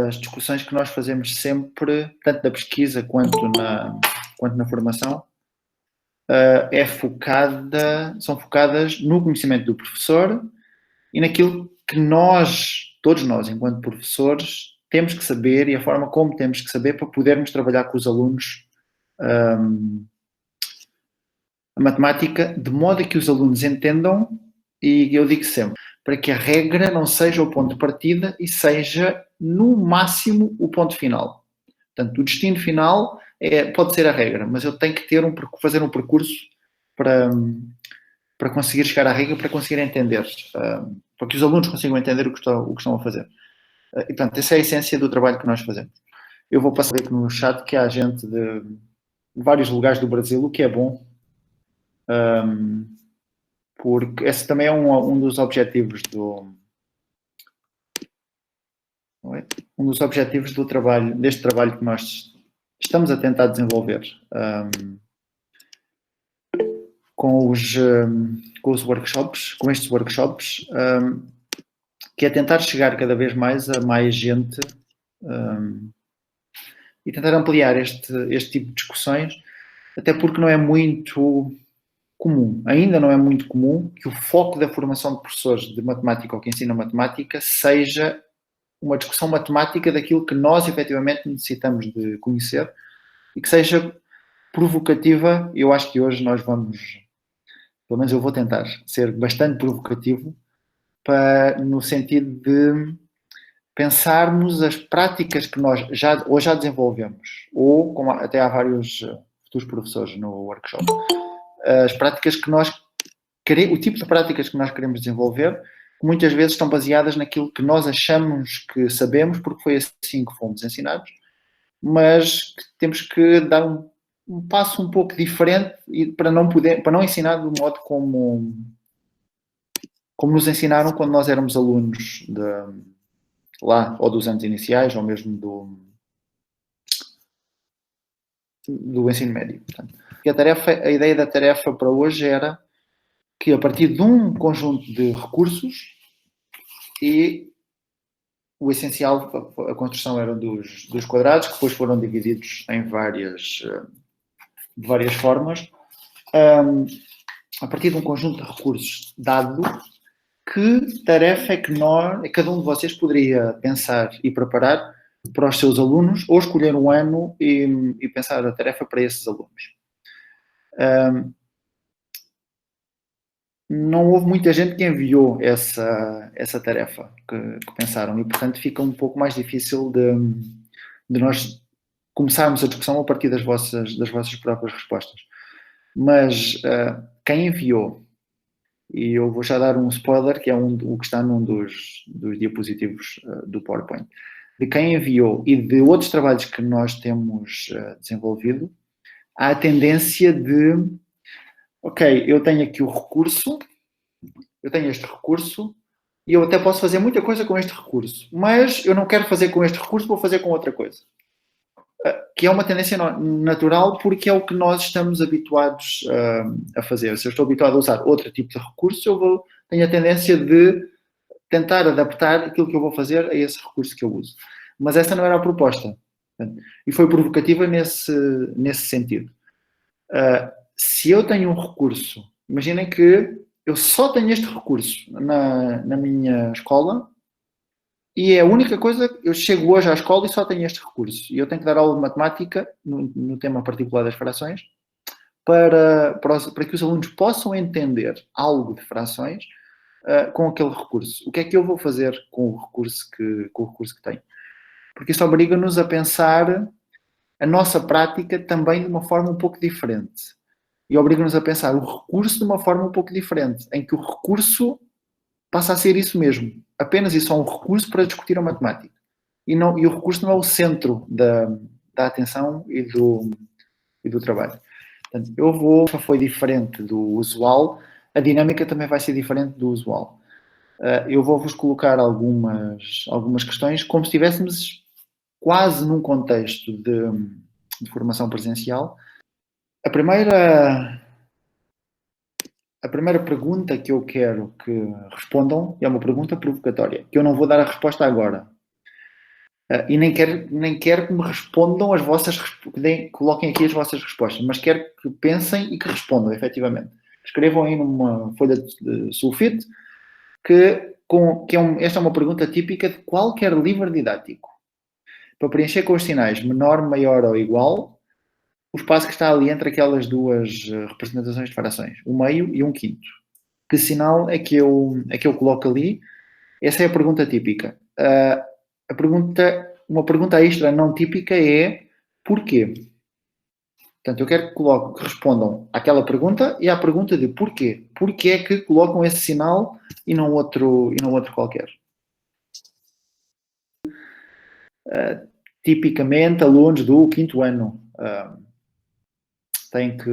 as discussões que nós fazemos sempre, tanto na pesquisa quanto na formação, são focadas no conhecimento do professor e naquilo que todos nós, enquanto professores, temos que saber e a forma como temos que saber para podermos trabalhar com os alunos a matemática, de modo a que os alunos entendam, e eu digo sempre, para que a regra não seja o ponto de partida e seja, no máximo, o ponto final. Portanto, o destino final pode ser a regra, mas eu tenho que fazer um percurso para conseguir chegar à regra, para conseguir entender, para que os alunos consigam entender o que estão a fazer. E, portanto, essa é a essência do trabalho que nós fazemos. Eu vou passar aqui no chat que há gente de vários lugares do Brasil, o que é bom, porque esse também é um dos objetivos do trabalho, deste trabalho que nós estamos a tentar desenvolver com estes workshops, que é tentar chegar cada vez mais a mais gente e tentar ampliar este tipo de discussões, até porque não é muito comum, ainda não é muito comum que o foco da formação de professores de matemática ou que ensinam matemática seja uma discussão matemática daquilo que nós efetivamente necessitamos de conhecer e que seja provocativa. Eu acho que hoje nós vamos, pelo menos eu vou tentar ser bastante provocativo no sentido de pensarmos as práticas que nós já desenvolvemos, ou como até há vários futuros professores no workshop, as práticas que o tipo de práticas que nós queremos desenvolver, que muitas vezes estão baseadas naquilo que nós achamos que sabemos, porque foi assim que fomos ensinados, mas que temos que dar um passo um pouco diferente para não ensinar do modo como nos ensinaram quando nós éramos alunos lá, ou dos anos iniciais, ou mesmo do ensino médio. Portanto, a ideia da tarefa para hoje era que, a partir de um conjunto de recursos, e o essencial, a construção era dos quadrados, que depois foram divididos em de várias formas, a partir de um conjunto de recursos dado, que tarefa é que cada um de vocês poderia pensar e preparar para os seus alunos, ou escolher um ano e pensar a tarefa para esses alunos. Não houve muita gente que enviou essa tarefa que pensaram, e portanto fica um pouco mais difícil de nós começarmos a discussão a partir das vossas próprias respostas. Mas quem enviou, e eu vou já dar um spoiler, que é o que está num dos diapositivos do PowerPoint, de quem enviou e de outros trabalhos que nós temos desenvolvido, há a tendência de, ok, eu tenho aqui o recurso, eu tenho este recurso, e eu até posso fazer muita coisa com este recurso, mas eu não quero fazer com este recurso, vou fazer com outra coisa. Que é uma tendência natural, porque é o que nós estamos habituados a fazer. Se eu estou habituado a usar outro tipo de recurso, tenho a tendência de tentar adaptar aquilo que eu vou fazer a esse recurso que eu uso. Mas essa não era a proposta. E foi provocativa nesse sentido. Se eu tenho um recurso, imaginem que eu só tenho este recurso na minha escola, e é a única coisa, eu chego hoje à escola e só tenho este recurso. E eu tenho que dar aula de matemática, no tema particular das frações, para que os alunos possam entender algo de frações com aquele recurso. O que é que eu vou fazer com o recurso que tenho? Porque isso obriga-nos a pensar a nossa prática também de uma forma um pouco diferente. E obriga-nos a pensar o recurso de uma forma um pouco diferente, em que o recurso passa a ser isso mesmo. Apenas e só um recurso para discutir a matemática. E o recurso não é o centro da atenção e do trabalho. Portanto, foi diferente do usual, a dinâmica também vai ser diferente do usual. Eu vou-vos colocar algumas questões como se estivéssemos quase num contexto de formação presencial. A primeira pergunta que eu quero que respondam é uma pergunta provocatória, que eu não vou dar a resposta agora. E nem quero que me respondam as vossas, coloquem aqui as vossas respostas, mas quero que pensem e que respondam, efetivamente. Escrevam aí numa folha de sulfite esta é uma pergunta típica de qualquer livro didático. Para preencher com os sinais menor, maior ou igual, o espaço que está ali entre aquelas duas representações de frações, o meio e um quinto. Que sinal é que eu coloco ali? Essa é a pergunta típica. Uma pergunta extra não típica é porquê? Portanto, eu quero que respondam àquela pergunta e à pergunta de porquê. Porquê é que colocam esse sinal e não outro qualquer? Tipicamente, alunos do quinto ano têm que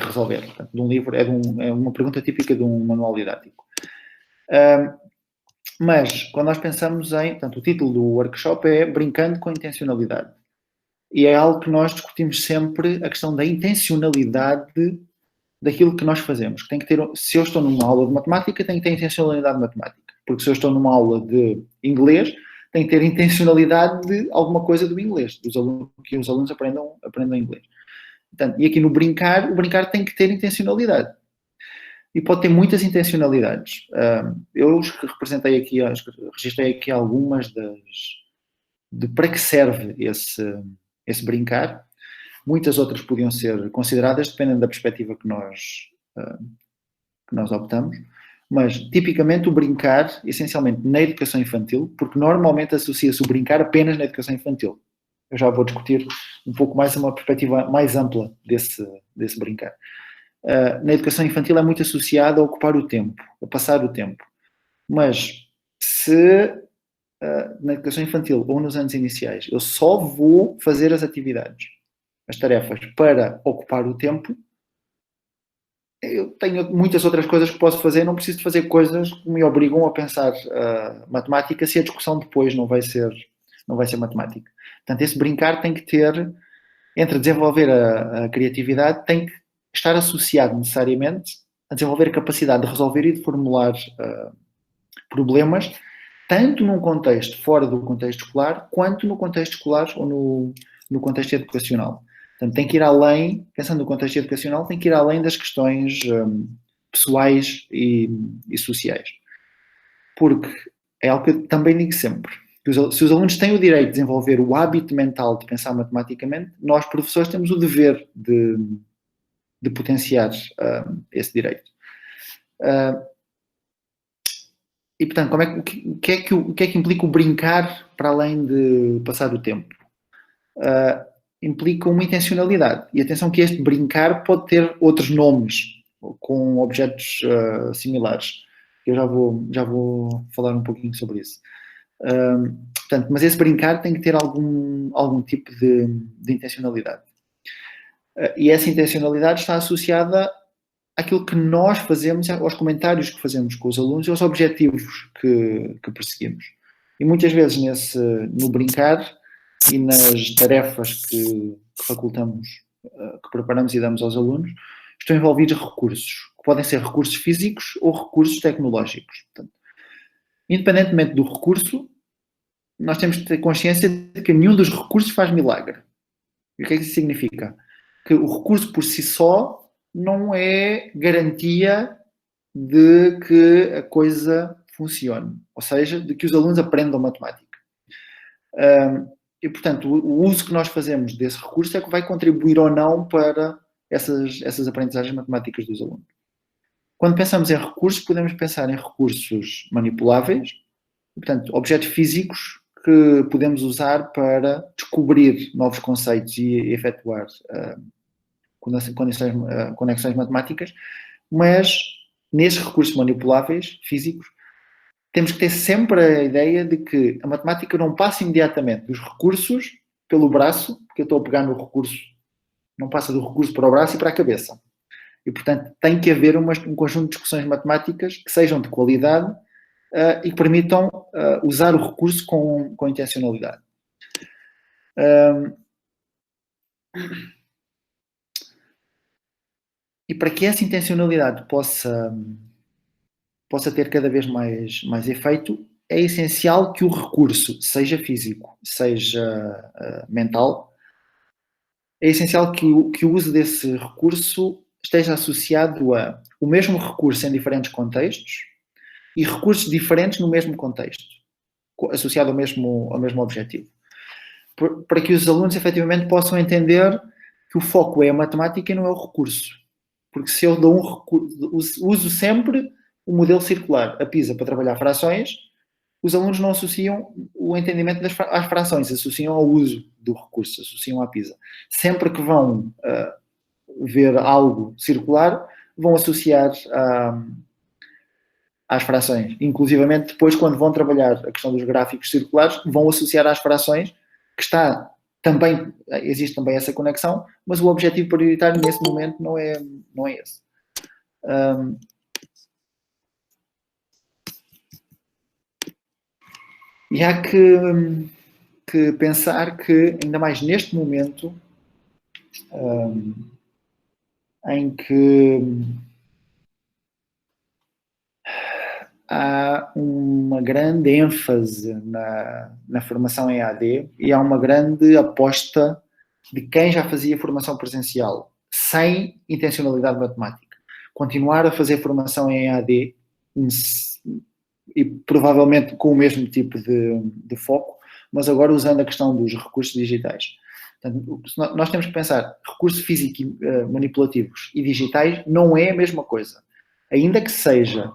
resolver. Portanto, de um livro, é uma pergunta típica de um manual didático. Mas, quando nós pensamos portanto, o título do workshop é Brincando com Intencionalidade. E é algo que nós discutimos sempre, a questão da intencionalidade daquilo que nós fazemos. Tem que ter, se eu estou numa aula de matemática, tem que ter intencionalidade matemática. Porque se eu estou numa aula de inglês, tem que ter intencionalidade de alguma coisa do inglês, que os alunos aprendam inglês. Portanto, e aqui no brincar, o brincar tem que ter intencionalidade. E pode ter muitas intencionalidades. Eu registrei aqui algumas de para que serve esse brincar. Muitas outras podiam ser consideradas, dependendo da perspectiva que nós optamos. Mas, tipicamente, o brincar, essencialmente na educação infantil, porque normalmente associa-se o brincar apenas na educação infantil. Eu já vou discutir um pouco mais uma perspectiva mais ampla desse brincar. Na educação infantil é muito associado a ocupar o tempo, a passar o tempo. Mas, se na educação infantil ou nos anos iniciais eu só vou fazer as atividades, as tarefas, para ocupar o tempo, eu tenho muitas outras coisas que posso fazer, não preciso de fazer coisas que me obrigam a pensar matemática se a discussão depois não vai ser matemática. Portanto, esse brincar tem que ter, entre desenvolver a criatividade, tem que estar associado necessariamente a desenvolver a capacidade de resolver e de formular problemas, tanto num contexto fora do contexto escolar, quanto no contexto escolar ou no contexto educacional. Portanto, tem que ir além, pensando no contexto educacional, tem que ir além das questões pessoais e sociais. Porque é algo que eu também digo sempre. Se os alunos têm o direito de desenvolver o hábito mental de pensar matematicamente, nós, professores, temos o dever de potenciar esse direito. E, portanto, o que é que implica o brincar para além de passar o tempo? Implica uma intencionalidade. E atenção que este brincar pode ter outros nomes, com objetos similares. Eu já vou falar um pouquinho sobre isso. Portanto, mas esse brincar tem que ter algum tipo de intencionalidade. E essa intencionalidade está associada àquilo que nós fazemos, aos comentários que fazemos com os alunos e aos objetivos que perseguimos. E muitas vezes no brincar e nas tarefas que facultamos, que preparamos e damos aos alunos, estão envolvidos recursos, que podem ser recursos físicos ou recursos tecnológicos. Portanto, independentemente do recurso, nós temos que ter consciência de que nenhum dos recursos faz milagre. E o que é que isso significa? Que o recurso por si só não é garantia de que a coisa funcione, ou seja, de que os alunos aprendam matemática. E, portanto, o uso que nós fazemos desse recurso é que vai contribuir ou não para essas aprendizagens matemáticas dos alunos. Quando pensamos em recursos, podemos pensar em recursos manipuláveis, portanto, objetos físicos que podemos usar para descobrir novos conceitos e efetuar conexões matemáticas, mas nesses recursos manipuláveis, físicos, temos que ter sempre a ideia de que a matemática não passa imediatamente dos recursos pelo braço, porque eu estou a pegar no recurso, não passa do recurso para o braço e para a cabeça. E, portanto, tem que haver um conjunto de discussões matemáticas que sejam de qualidade e que permitam usar o recurso com intencionalidade. E para que essa intencionalidade possa ter cada vez mais efeito, é essencial que o recurso, seja físico, seja mental, é essencial que o uso desse recurso esteja associado a o mesmo recurso em diferentes contextos e recursos diferentes no mesmo contexto, associado ao mesmo objetivo. Para que os alunos efetivamente possam entender que o foco é a matemática e não é o recurso. Porque se eu dou um recurso, uso sempre o modelo circular, a PISA, para trabalhar frações, os alunos não associam o entendimento às frações, associam ao uso do recurso, associam à PISA. Sempre que vão ver algo circular, vão associar às frações. Inclusivamente, depois, quando vão trabalhar a questão dos gráficos circulares, vão associar às frações, que está também, existe também essa conexão, mas o objetivo prioritário nesse momento não é esse. E há que pensar que, ainda mais neste momento, em que há uma grande ênfase na formação em AD e há uma grande aposta de quem já fazia formação presencial sem intencionalidade matemática. Continuar a fazer formação em AD e provavelmente com o mesmo tipo de foco, mas agora usando a questão dos recursos digitais. Portanto, nós temos que pensar, recursos físicos manipulativos e digitais não é a mesma coisa. Ainda que seja,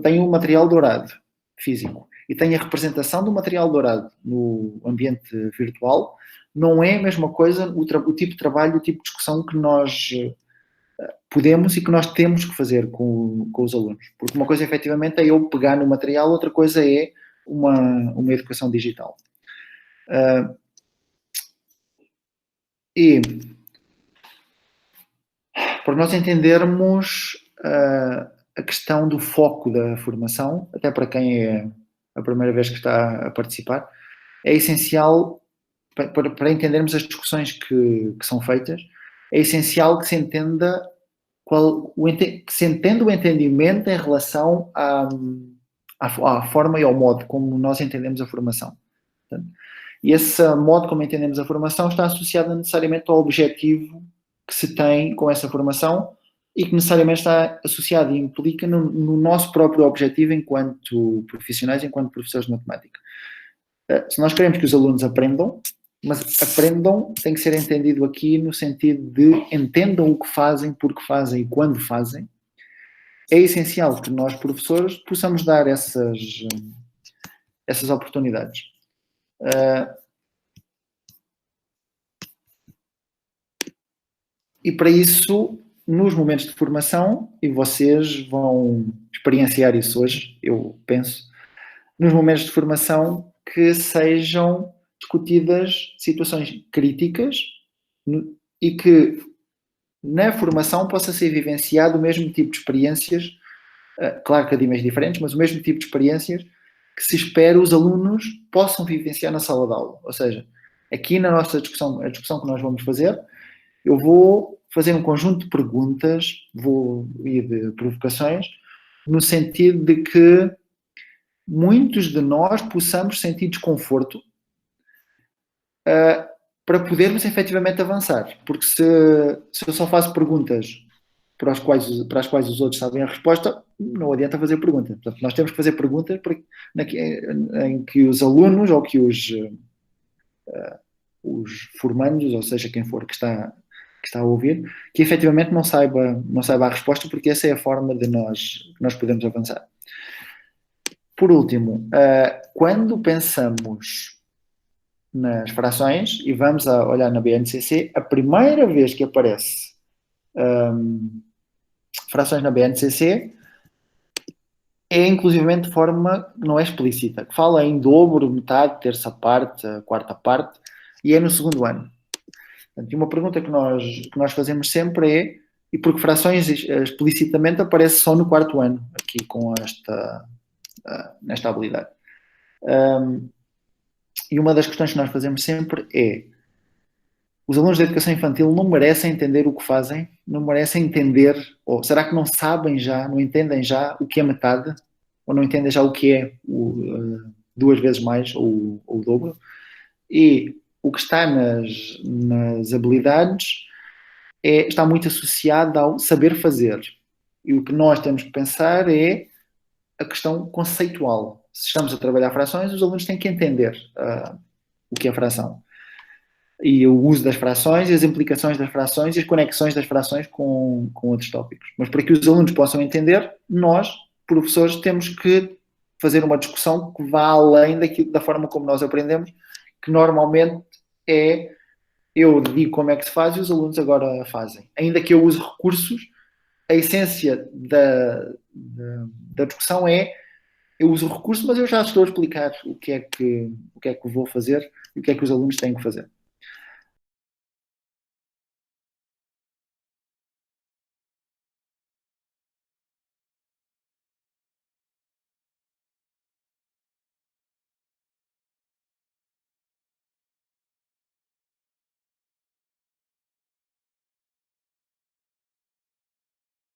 tenho um material dourado físico e tenho a representação do material dourado no ambiente virtual, não é a mesma coisa o tipo de trabalho, o tipo de discussão que nós podemos e que nós temos que fazer com os alunos. Porque uma coisa, efetivamente, é eu pegar no material, outra coisa é uma educação digital. E para nós entendermos a questão do foco da formação, até para quem é a primeira vez que está a participar, é essencial, para entendermos as discussões que são feitas, é essencial que se entenda que se entenda o entendimento em relação à forma e ao modo como nós entendemos a formação. Portanto, e esse modo como entendemos a formação está associado necessariamente ao objetivo que se tem com essa formação e que necessariamente está associado e implica no nosso próprio objetivo enquanto profissionais, enquanto professores de matemática. Se nós queremos que os alunos aprendam, mas aprendam tem que ser entendido aqui no sentido de entendam o que fazem, porque fazem e quando fazem. É essencial que nós, professores, possamos dar essas oportunidades. E para isso, nos momentos de formação, e vocês vão experienciar isso hoje, eu penso, nos momentos de formação que sejam discutidas situações críticas e que na formação possa ser vivenciado o mesmo tipo de experiências, claro que a dimensões diferentes, mas o mesmo tipo de experiências que se espera os alunos possam vivenciar na sala de aula. Ou seja, aqui na nossa discussão, a discussão que nós vamos fazer, eu vou fazer um conjunto de perguntas, e de provocações, no sentido de que muitos de nós possamos sentir desconforto para podermos efetivamente avançar. Porque se eu só faço perguntas para as quais os outros sabem a resposta, não adianta fazer perguntas. Portanto, nós temos que fazer perguntas em que os alunos ou que os formandos, ou seja, quem for que está a ouvir, que efetivamente não saiba a resposta, porque essa é a forma de nós podemos avançar. Por último, quando pensamos nas frações e vamos a olhar na BNCC, a primeira vez que aparece frações na BNCC é inclusivamente de forma não é explícita, que fala em dobro, metade, terça parte, quarta parte, e é no segundo ano. E uma pergunta que nós fazemos sempre é, e porque frações explicitamente aparece só no quarto ano, aqui com nesta habilidade. E uma das questões que nós fazemos sempre é, os alunos da educação infantil não merecem entender o que fazem, não merecem entender, ou será que não sabem já, não entendem já o que é metade? ou não entendem já o que é duas vezes mais ou o dobro. E o que está nas habilidades está muito associado ao saber fazer. E o que nós temos que pensar é a questão conceitual. Se estamos a trabalhar frações, os alunos têm que entender o que é fração. E o uso das frações, e as implicações das frações e as conexões das frações com outros tópicos. Mas para que os alunos possam entender, nós, professores, temos que fazer uma discussão que vá além da forma como nós aprendemos, que normalmente é eu digo como é que se faz e os alunos agora fazem. Ainda que eu use recursos, a essência da discussão é eu uso o recurso, mas eu já estou a explicar o que é que vou fazer e o que é que os alunos têm que fazer.